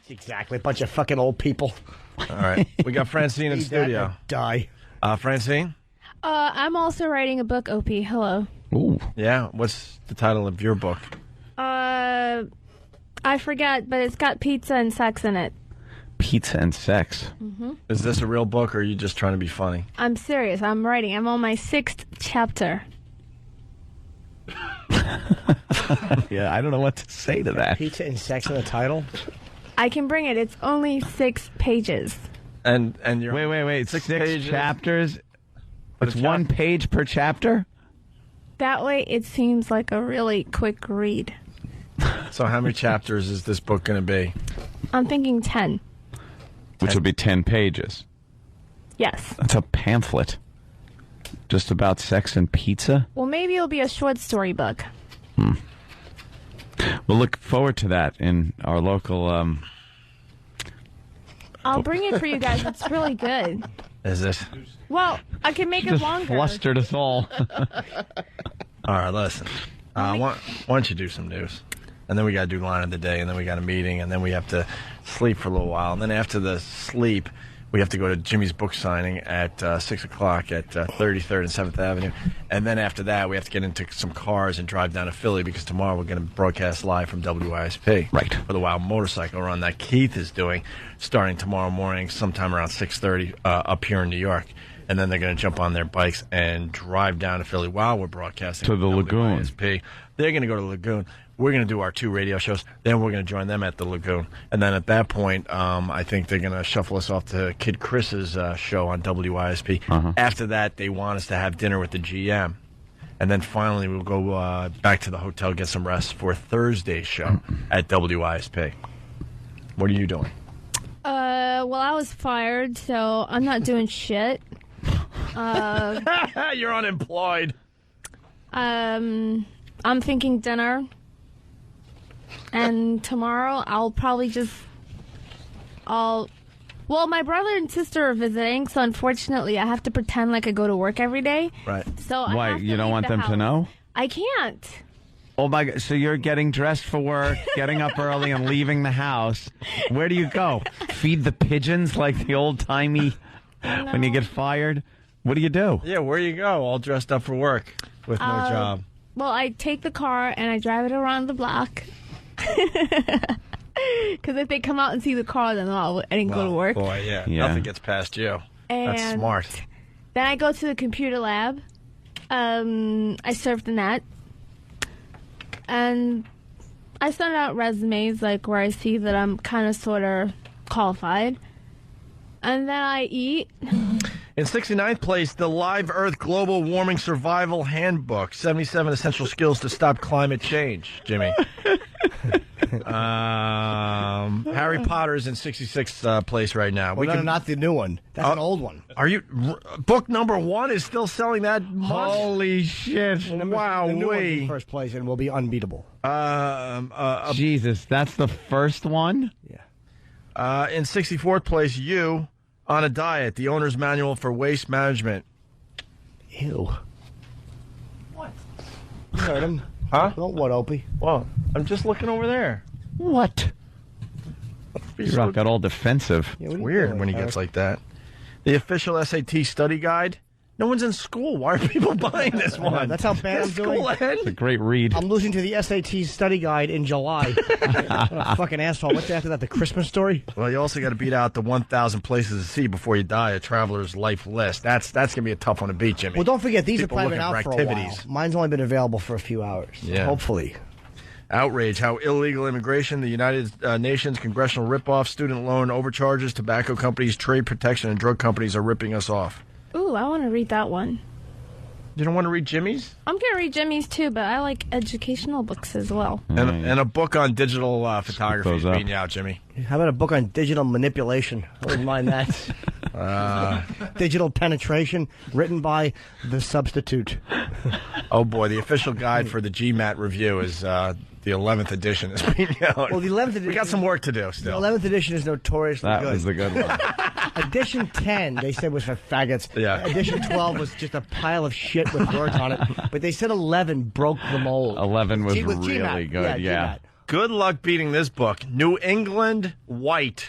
Exactly. A bunch of fucking old people. All right. We got Francine in studio. Die. Francine? I'm also writing a book, Opie. Hello. Ooh. Yeah. What's the title of your book? I forget, but it's got pizza and sex in it. Pizza and sex. Mm-hmm. Is this a real book, or are you just trying to be funny? I'm serious. I'm writing. I'm on my 6th chapter. Yeah, I don't know what to say to that. Pizza and sex in the title? I can bring it. It's only 6 pages. And you're Wait. 6 pages? chapters? But It's a 1 page per chapter? That way, it seems like a really quick read. So how many chapters is this book going to be? I'm thinking 10. Which will be 10 pages. Yes. That's a pamphlet. Just about sex and pizza? Well, maybe it'll be a short story book. We'll look forward to that in our local... I'll bring it for you guys. It's really good. Is it? Well, I can make it just longer. flustered us all. All right, listen. Why don't you do some news? And then we got to do line of the day, and then we got a meeting, and then we have to sleep for a little while. And then after the sleep, we have to go to Jimmy's book signing at 6 o'clock at 33rd and 7th Avenue. And then after that, we have to get into some cars and drive down to Philly because tomorrow we're going to broadcast live from WISP. Right. For the Wild Motorcycle Run that Keith is doing starting tomorrow morning sometime around 6:30 up here in New York. And then they're going to jump on their bikes and drive down to Philly while we're broadcasting. To the Lagoon. WISP. They're going to go to the Lagoon. We're going to do our 2 radio shows. Then we're going to join them at the Lagoon. And then at that point, I think they're going to shuffle us off to Kid Chris's show on WISP. After that, they want us to have dinner with the GM. And then finally, we'll go back to the hotel, get some rest for Thursday's show at WISP. What are you doing? Well, I was fired, so I'm not doing shit. You're unemployed. I'm thinking dinner. And tomorrow I'll probably well, my brother and sister are visiting, so unfortunately I have to pretend like I go to work every day. Right. So Why? You don't want them to know? I can't. Oh my God! So you're getting dressed for work, getting up early, and leaving the house. Where do you go? Feed the pigeons like the old timey when you get fired. What do you do? Yeah, where you go? All dressed up for work with no job. Well, I take the car and I drive it around the block. Because if they come out and see the car, then I didn't go to work. Boy, yeah. Nothing gets past you. That's And smart. Then I go to the computer lab. I surf the net. And I send out resumes like where I see that I'm kind of sort of qualified. And then I eat. In 69th place, the Live Earth Global Warming Survival Handbook, 77 Essential Skills to Stop Climate Change, Jimmy. Harry Potter's in 66th place right now. Well, not the new one. That's an old one. Are you... book number 1 is still selling that much? Holy shit! Wow, The new one's in first place and will be unbeatable. Jesus, that's the first one? Yeah. In 64th place, You on a Diet, the Owner's Manual for Waste Management. Ew. What? You heard him. Huh? Don't what, Opie? Well, I'm just looking over there. What? You got all defensive. Yeah, It's weird when he gets like that. The official SAT study guide. No one's in school. Why are people buying this one? That's how bad I'm doing. It's a great read. I'm losing to the SAT study guide in July. What a fucking asshole. What's after that, the Christmas story? Well, you also got to beat out the 1,000 places to see before you die, a traveler's life list. That's going to be a tough one to beat, Jimmy. Well, don't forget, these People are probably been looking out for for a activities. while. Mine's only been available for a few hours. Yeah. Hopefully. Outrage, how illegal immigration, the United Nations congressional ripoff, student loan overcharges, tobacco companies, trade protection, and drug companies are ripping us off. Ooh, I want to read that one. You don't want to read Jimmy's? I'm going to read Jimmy's too, but I like educational books as well. And a book on digital photography is those up. beating you out, Jimmy. How about a book on digital manipulation? I wouldn't mind that. Digital penetration, written by The Substitute. Oh, boy, the official guide for the GMAT review is the 11th edition is beating out. Well, the 11th edition... We got some work to do The still. 11th edition is notoriously That good. was the good one. Edition 10, they said, was for faggots. Yeah. Edition 12 was just a pile of shit with words on it. But they said 11 broke the mold. 11 was With really GMAT. good, yeah. GMAT. Good luck beating this book. New England White.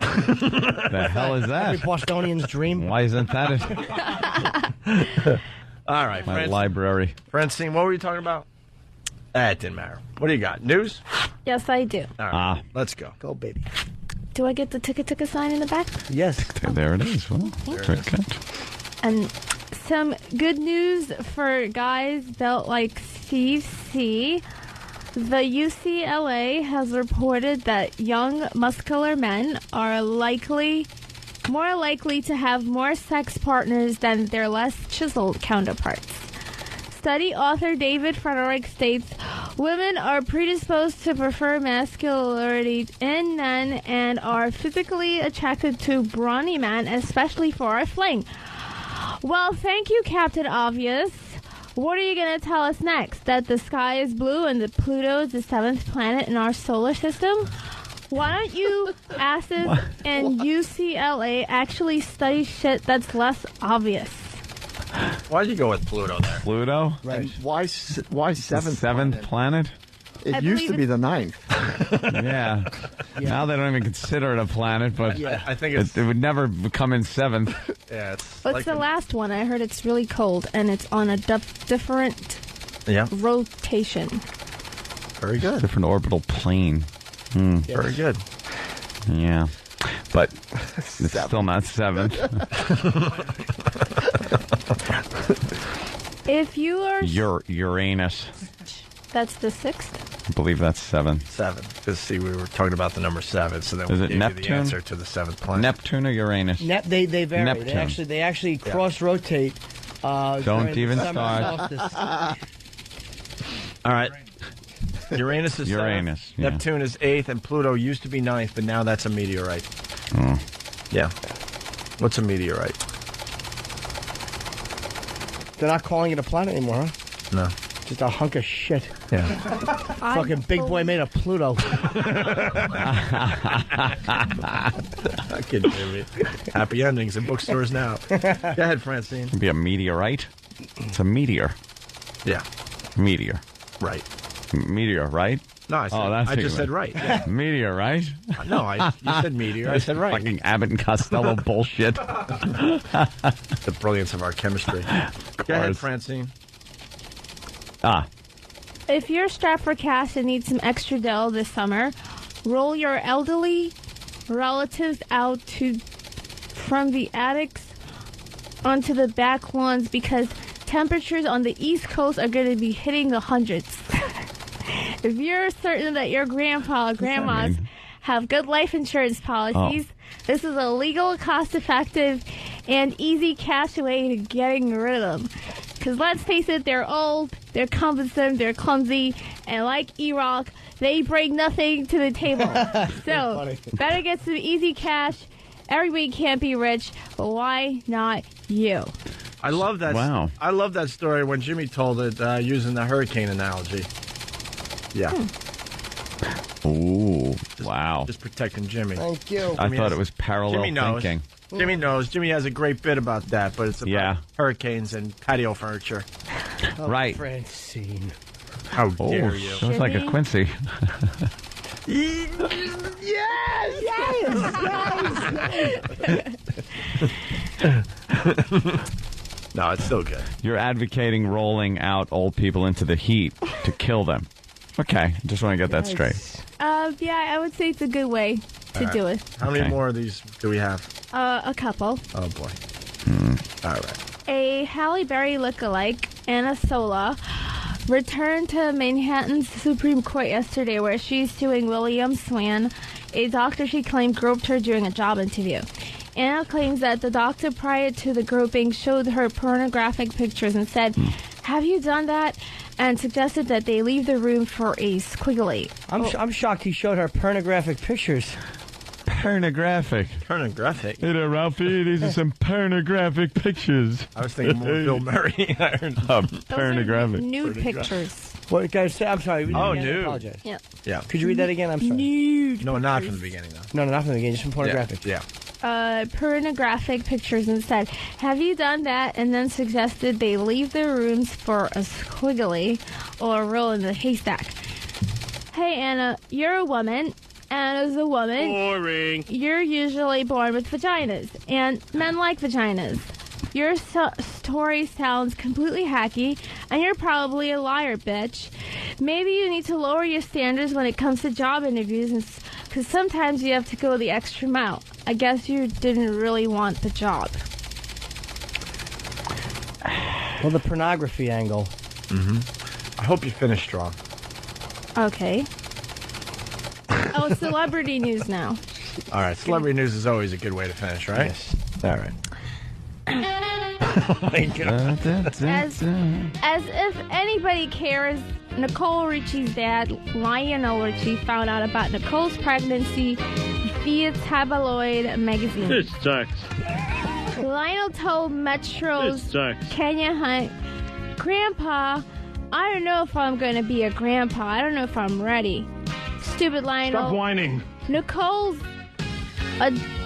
The hell is Every that? Bostonian's dream. Why isn't that All right, my library? Francine, what were you talking about? It didn't matter. What do you got? News? Yes, I do. All right, let's go. Go, baby. Do I get the ticka sign in the back? Yes. There it is. Well, very good. And some good news for guys built like Steve C. The UCLA has reported that young, muscular men are more likely to have more sex partners than their less chiseled counterparts. Study author David Frederick states women are predisposed to prefer masculinity in men and are physically attracted to brawny men, especially for a fling. Well, thank you, Captain Obvious. What are you going to tell us next? That the sky is blue and that Pluto is the 7th planet in our solar system? Why don't you asses and UCLA actually study shit that's less obvious? Why'd you go with Pluto there? Pluto? Right. And why seventh? Seventh planet? It I used to believe be the 9th. Yeah. Now they don't even consider it a planet, but I think it's it would never come in 7th. yeah. It's What's like the last one? I heard it's really cold and it's on a different Yeah, rotation. very good. Different orbital plane. Very good. Yeah. But it's still not 7th. If you are... Uranus. That's the 6th? I believe that's 7th. 7. Because, see, we were talking about the number 7, so then Is we it gave you Neptune? the answer to the 7th planet. Neptune or Uranus? They vary. Neptune. They actually cross rotate. Don't even start. All right. Uranus is Uranus, 7th. yeah. Neptune is 8th, and Pluto used to be 9th, but now that's a meteorite. Oh. Yeah. What's a meteorite? They're not calling it a planet anymore, huh? No. Just a hunk of shit. Yeah. Fucking big boy made of Pluto. Kidding me. Happy endings in bookstores now. Go ahead, Francine. It'd be a meteorite. It's a meteor. Yeah. Meteor. Right. Meteor, right? No, I said, that's I just what said you right. Yeah. Meteor, right? No, you said meteor. I said right. Fucking Abbott and Costello bullshit. The brilliance of our chemistry. Go ahead, Francine. If you're strapped for cash and need some extra dough this summer, roll your elderly relatives out from the attics onto the back lawns because temperatures on the East Coast are going to be hitting the hundreds. If you're certain that your grandpa or grandmas have good life insurance policies, this is a legal, cost-effective, and easy cash way to getting rid of them. Because let's face it, they're old, they're cumbersome, they're clumsy, and like E-Rock, they bring nothing to the table. So, better get some easy cash. Everybody can't be rich, but why not you? I love that. Wow. I love that story when Jimmy told it using the hurricane analogy. Yeah. Ooh, wow. Just protecting Jimmy. Thank you. I thought it was parallel Jimmy knows. thinking. Jimmy knows. Jimmy has a great bit about that, but it's about hurricanes and patio furniture. Right. Francine. How Oh, dare you? sounds like a Jimmy? Quincy. No, it's still good. You're advocating rolling out old people into the heat to kill them. Okay, just want to get that straight. Yeah, I would say it's a good way to do it. How many Okay. more of these do we have? A couple. Oh, boy. All right. A Halle Berry lookalike, Anna Sola, returned to Manhattan's Supreme Court yesterday where she's suing William Swan, a doctor she claimed groped her during a job interview. Anna claims that the doctor prior to the groping showed her pornographic pictures and said, "Have you done that?" and suggested that they leave the room for a squiggly. I'm shocked he showed her pornographic pictures. Pornographic. Pornographic. Hey there, Ralphie. These are some pornographic pictures. I was thinking more Bill Murray. I heard- Those are Pornographic. nude pictures. What guys say? I'm sorry. Oh, I nude. apologize. Yeah. Yeah. Could you read that again? I'm sorry. Nude. No, not from the beginning, though. No, not from the beginning. Just from pornographic. Yeah. Pornographic pictures and said, "Have you done that?" and then suggested they leave their rooms for a squiggly or a roll in the haystack. Hey, Anna, you're a woman. And as a woman, Boring. You're usually born with vaginas, and men like vaginas. Your story sounds completely hacky, and you're probably a liar, bitch. Maybe you need to lower your standards when it comes to job interviews, because sometimes you have to go the extra mile. I guess you didn't really want the job. Well, the pornography angle. I hope you finish strong. Okay. Oh, celebrity news now. All right, celebrity news is always a good way to finish, right? Yes. All right. Oh my God. As if anybody cares, Nicole Richie's dad, Lionel Richie, found out about Nicole's pregnancy via tabloid magazine. This sucks. Lionel told Metro's This sucks. Kenya Hunt, Grandpa, I don't know if I'm going to be a grandpa. I don't know if I'm ready. Stupid Lionel. Stop whining. Nicole's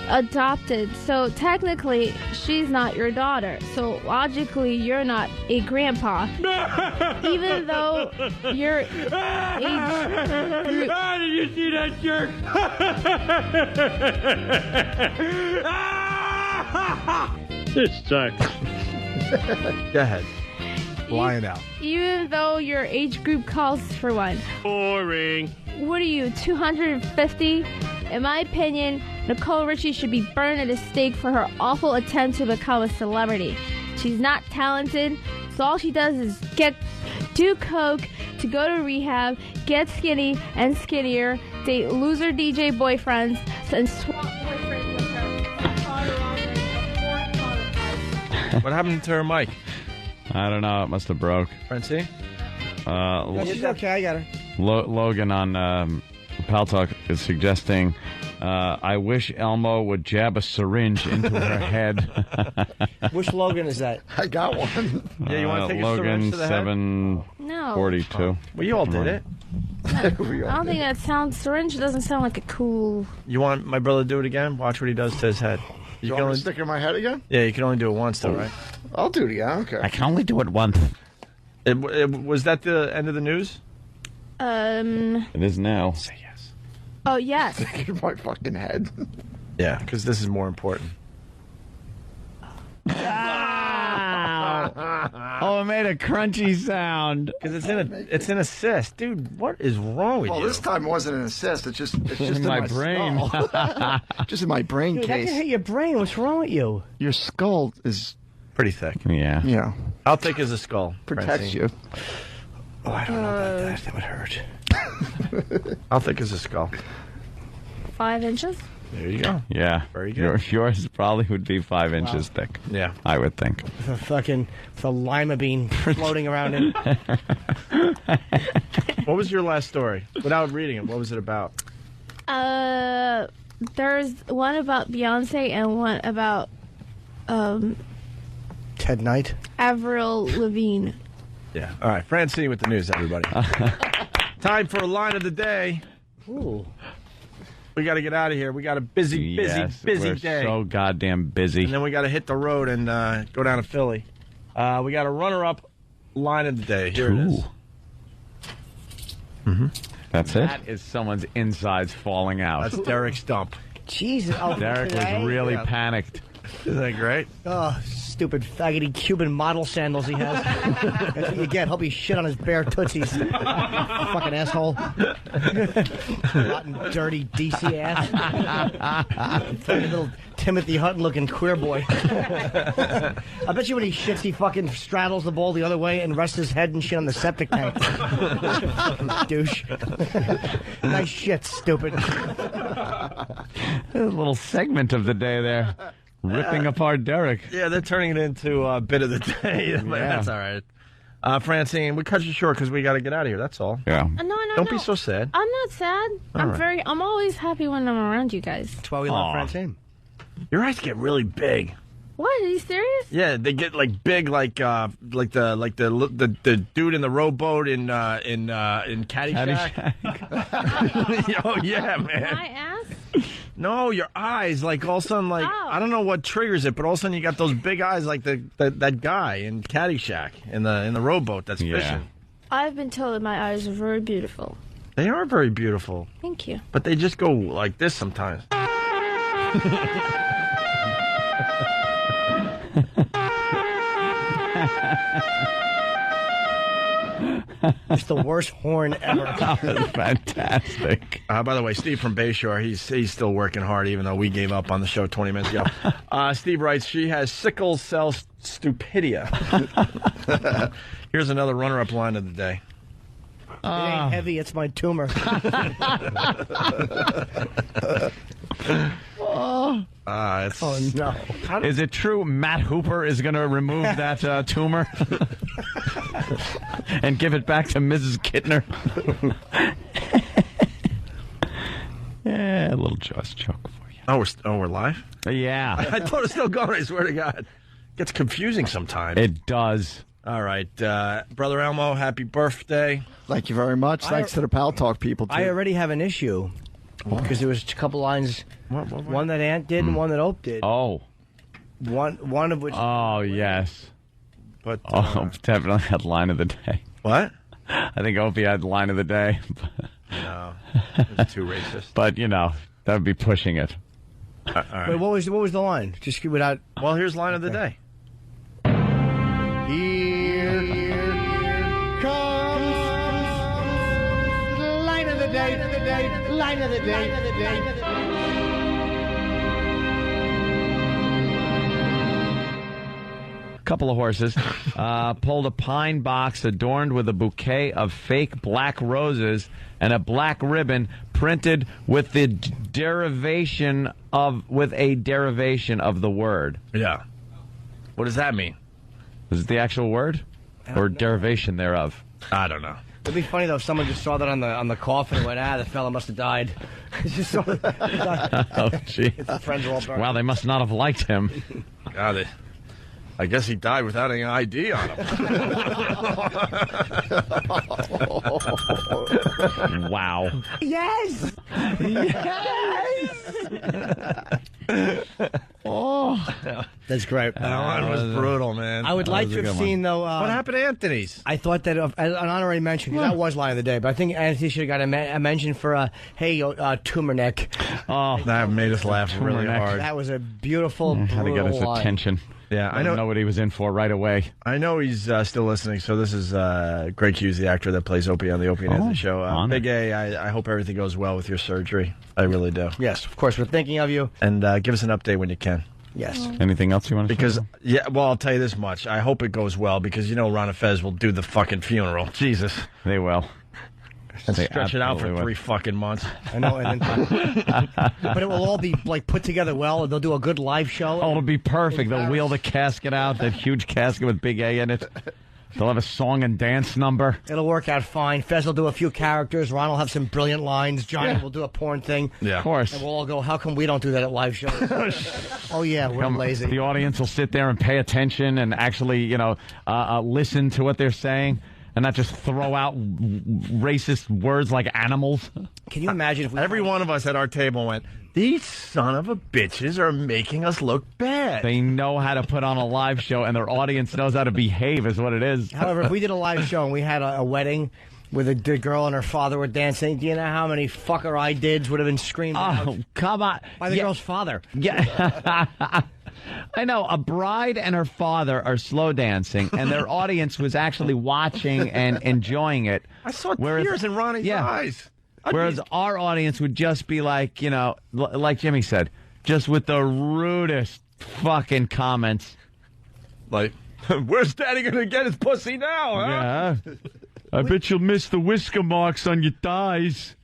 adopted, so technically she's not your daughter. So logically, you're not a grandpa. Even though your age group... Ah, did you see that jerk? This sucks. Go ahead. Lying out. Even though your age group calls for one. Boring. What are you, 250? In my opinion, Nicole Richie should be burned at a stake for her awful attempt to become a celebrity. She's not talented, so all she does is do coke, to go to rehab, get skinny and skinnier, date loser DJ boyfriends, and swap boyfriends with her. What happened to her mic? I don't know. It must have broke. Francine? She's okay, I got her. Logan on Pal Talk is suggesting, I wish Elmo would jab a syringe into her head. Which Logan is that? I got one. Yeah, you want to take a Logan syringe to the head? 742. No. Well, you all did it. I don't think that syringe doesn't sound like a cool... You want my brother to do it again? Watch what he does to his head. You can want me only to stick it in my head again? Yeah, you can only do it once, though, right? I'll do it again. I don't care. I can only do it once. Was that the end of the news? It is now. Say yes. Oh, yes. Stick it in my fucking head. Yeah, because this is more important. Oh, it made a crunchy sound. Because it's in a cyst, dude. What is wrong with Well, you? this time it wasn't an assist. It's just in my brain. skull. Just in my brain Dude, that case. can hit your brain. What's wrong with you? Your skull is, Pretty thick. Yeah. How thick is a skull? protects Francine? you. Oh, I don't know about that. That would hurt. How thick is a skull? 5 inches? There you go. Yeah. Very good. Yours probably would be 5 inches thick. Yeah. I would think. The lima bean floating around in. What was your last story? Without reading it, what was it about? There's one about Beyonce and one about Ted Knight. Avril Lavigne. Yeah. All right. Francine with the news, everybody. Time for a line of the day. Ooh. We got to get out of here. We got a busy We're day. so goddamn busy. And then we got to hit the road and go down to Philly. We got a runner-up line of the day. Here it is. That's it? That is someone's insides falling out. That's Derek's dump. Jesus. Oh, Derek today? was really panicked. Isn't that great? Oh, stupid faggoty Cuban model sandals he has. That's what you get. Hope he shit on his bare tootsies. Fucking asshole. Rotten, dirty DC ass. Fucking little Timothy Hutton looking queer boy. I bet you when he shits, he fucking straddles the ball the other way and rests his head and shit on the septic tank. Fucking douche. Nice shit, stupid. A little segment of the day there. Ripping apart Derek. Yeah, they're turning it into a bit of the day. But that's all right. Francine, we cut you short because we got to get out of here. That's all. Yeah. No. Don't be so sad. I'm not sad. I'm always happy when I'm around you guys. That's why we love Francine. Your eyes get really big. What? Are you serious? Yeah, they get like big, like the dude in the rowboat in Caddyshack. Oh yeah, man. My ass? No, your eyes, like all of a sudden, like I don't know what triggers it, but all of a sudden you got those big eyes, like that guy in Caddyshack in the rowboat that's fishing. I've been told that my eyes are very beautiful. They are very beautiful, Thank you. but they just go like this sometimes. It's the worst horn ever. Fantastic. By the way, Steve from Bayshore, he's still working hard, even though we gave up on the show 20 minutes ago. Steve writes, she has sickle cell stupidia. Here's another runner-up line of the day. It ain't heavy, it's my tumor. It's, Oh, no. Is it true Matt Hooper is going to remove that tumor and give it back to Mrs. Kittner? Yeah, a little just joke for you. we're live? Yeah, I thought it was still going, I swear to God. Gets confusing sometimes. it does. All right. Brother Elmo, happy birthday. Thank you very much. Thanks to the Pal Talk people, too. I already have an issue. Because there was a couple lines, one that Ant did and one that Ope did. Oh. One of which... Oh, yes. But Oh, definitely had line of the day. what? I think Opie had line of the day. No. It was too racist. But, you know, that would be pushing it. All right. Wait, what was the line? Just without... Well, here's line of the day. Here comes line of the day, line of the day. Couple of horses pulled a pine box adorned with a bouquet of fake black roses and a black ribbon printed with the derivation of the word. Yeah. What does that mean? Is it the actual word or derivation thereof? I don't know. It'd be funny though if someone just saw that on the coffin and went, the fella must have died. It's just so Oh, gee. the friends are all burned. Wow, they must not have liked him. God, I guess he died without any ID on him. Wow. Yes. That's great. That one was brutal, man. I would like to have seen though. What happened to Anthony's? I thought that an honorary mention, because that was line of the day, but I think Anthony should have got a mention for tumor neck. Oh, That made us laugh really neck. hard. That was a beautiful, had to get his brutal line. attention. Yeah, I know. Know what he was in for right away. I know he's still listening. So this is Greg Hughes, the actor that plays Opie on the Opie and Anthony show. Big A, I hope everything goes well with your surgery. I really do. Yes, of course, we're thinking of you. And give us an update when you can. Yes. Anything else you want to Because, I'll tell you this much. I hope it goes well because, Ron and Fez will do the fucking funeral. Jesus. They will. And They stretch it out for absolutely will. 3 fucking months. I know, but it will all be put together well, and they'll do a good live show. Oh, it'll be perfect. They'll wheel the casket out, that huge casket with Big A in it. They'll have a song and dance number. It'll work out fine. Fez will do a few characters. Ron will have some brilliant lines. Johnny will do a porn thing. Yeah. Of course. And we'll all go, how come we don't do that at live shows? Oh, yeah, we're lazy. The audience will sit there and pay attention and actually, listen to what they're saying and not just throw out racist words like animals. Can you imagine if we... Every one of us at our table went, these son of a bitches are making us look bad. They know how to put on a live show, and their audience knows how to behave, is what it is. However, if we did a live show and we had a wedding where the girl and her father were dancing, do you know how many fucker I dids would have been screamed out Oh, come on. by the girl's father? Yeah. I know. A bride and her father are slow dancing, and their audience was actually watching and enjoying it. I saw tears in Ronnie's eyes. Whereas our audience would just be like, like Jimmy said, just with the rudest fucking comments. Like, where's Daddy going to get his pussy now, huh? Yeah. I bet you'll miss the whisker marks on your thighs.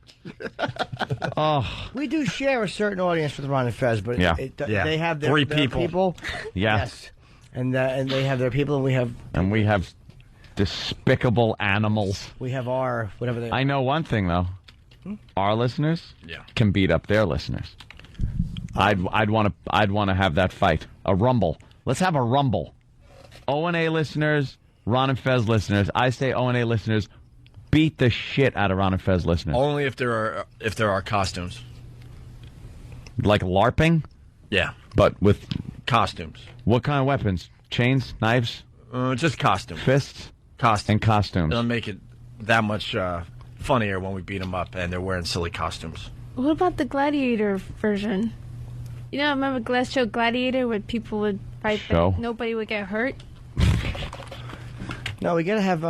We do share a certain audience with Ron and Fez, but Yeah. they have their, 3 their people. Yeah. Yes. And they have their people, and we have despicable animals. our whatever they are. I know one thing, though. Our listeners can beat up their listeners. I'd want to have that fight. A rumble. Let's have a rumble. O&A listeners, Ron and Fez listeners. I say O&A listeners beat the shit out of Ron and Fez listeners. Only if there are costumes. Like LARPing, Yeah, but with costumes. what kind of weapons? Chains, knives, Just costumes. fists, Costumes. and costumes. It'll make it that much funnier when we beat them up and they're wearing silly costumes. What about the Gladiator version? You know, remember last show Gladiator where people would fight but nobody would get hurt? No, we gotta have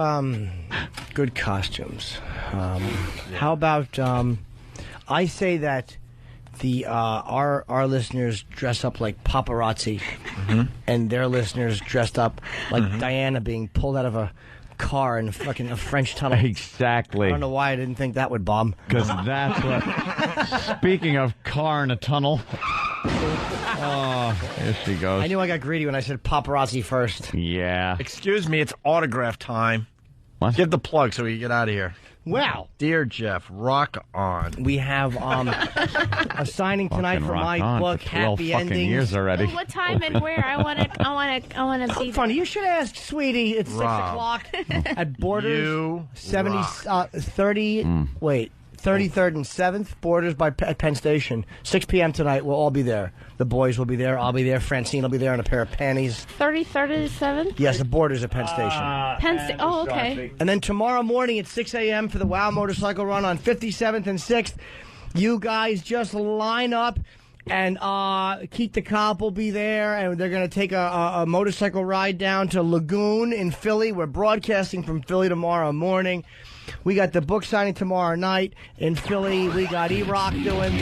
good costumes. How about I say that the our listeners dress up like paparazzi, and their listeners dressed up like Diana being pulled out of a car in fucking a French tunnel. Exactly. I don't know why I didn't think that would bomb. Because that's what... Speaking of car in a tunnel... Oh, here she goes. I knew I got greedy when I said paparazzi first. Yeah. Excuse me, it's autograph time. What? Give the plug so we can get out of here. Wow. Dear Jeff, rock on. We have a signing tonight for my book, Happy Endings. Years already. Well, what time and where? I wanna be. Funny, you should ask, sweetie. It's 6 o'clock at Borders. 33rd and 7th, Borders at Penn Station. 6 p.m. tonight. We'll all be there. The boys will be there. I'll be there. Francine will be there in a pair of panties. 33rd and 7th? Yes, the Borders at Penn Station. Oh, okay. And then tomorrow morning at 6 a.m. for the WOW Motorcycle Run on 57th and 6th. You guys just line up. And Keith the Cop will be there, and they're going to take a motorcycle ride down to Lagoon in Philly. We're broadcasting from Philly tomorrow morning. We got the book signing tomorrow night in Philly. We got E-Rock doing...